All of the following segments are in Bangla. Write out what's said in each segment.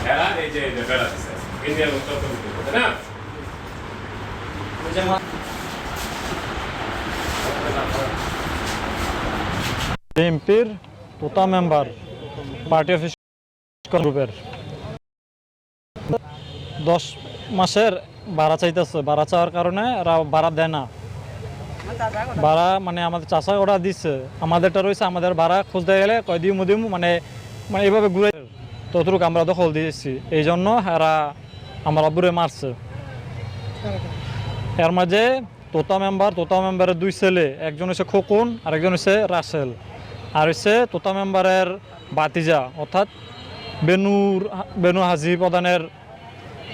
হ্যাঁ এই যে বেড়া দিচ্ছে ইন্ডিয়ার উত্তর করতে না বিএনপির তোতা মেম্বার পার্টি অফিস গ্রুপের 10 মাসের ভাড়া চাইতেছে। ভাড়া চাওয়ার কারণে এরা ভাড়া দেয় না। ভাড়া মানে আমাদের চাষা ওরা দিচ্ছে, আমাদেরটা রয়েছে। আমাদের ভাড়া খুঁজতে গেলে কয়দিন মুদিম মানে মানে এইভাবে ঘুরে ততটুকু আমরা দখল দিয়েছি। এই জন্য এরা আমার আব্বুরে মারছে। এর মাঝে তোতা মেম্বারের 2 ছেলে, একজন হচ্ছে খোকন আর একজন হচ্ছে রাসেল, আর হচ্ছে তোতা মেম্বারের বাতিজা অর্থাৎ বেনু হাজি প্রধানের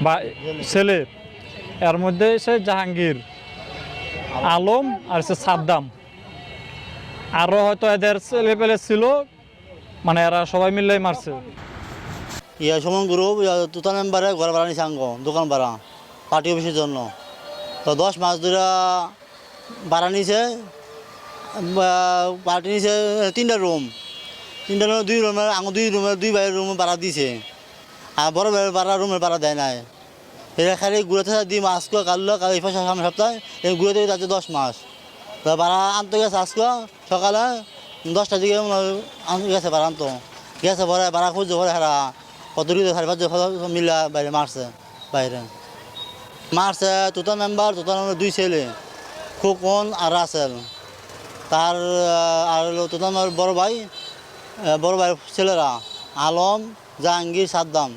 বা ছেলে। এর মধ্যে হচ্ছে জাহাঙ্গীর আলম আর হচ্ছে সাদ্দাম। আরও হয়তো এদের ছেলে পেলে ছিল, মানে এরা সবাই মিললেই মারছে। ইয়া সমন গ্রুপ তোতা মেম্বারে ঘর ভাড়া নিছে আঙ্গ দোকান ভাড়া পার্টি অফিসের জন্য। তো 10 মাস ধরে ভাড়া নিছে। পার্টি নিছে 3টা রুম, 2 রুমের আঙ্গ 2 রুমের 2 ভাইয়ের রুম ভাড়া দিছে। আর বড় ভাইয়ের ভাড়া রুমের ভাড়া দেয় নাই। এটা খালি ঘুরেতে দিয়ে মাস কাটলো এই সামনে সপ্তাহে এই ঘুরেতে যাচ্ছে 10 মাস। তো ভাড়া আনতে গেছে আজকে সকালে 10টার দিকে গেছে ভাড়া আনতো। গেছে পরে ভাড়া খুঁজছে পরে হারা কত 5.5 মিলা বাইরে মারছে। তোতা মেম্বার 2 ছেলে খোকন আর রাসেল। তার আর হলো তোতা মেম্বার বড় ভাইয়ের ছেলেরা আলম জাহাঙ্গীর সাদ্দাম।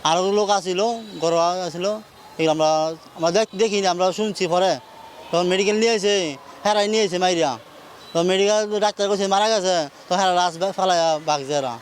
আরও লোক আসছিল ঘরোয়া আসছিল। এগুলো আমরা দেখিনি, আমরা শুনছি পরে। তখন মেডিকেল নিয়ে এসে হেরাই নিয়ে এসে মাইরিয়া। তো মেডিকেল ডাক্তার কাছে মারা গেছে। তো হেরা রাস ফেলাইয়া বাগছে এরা।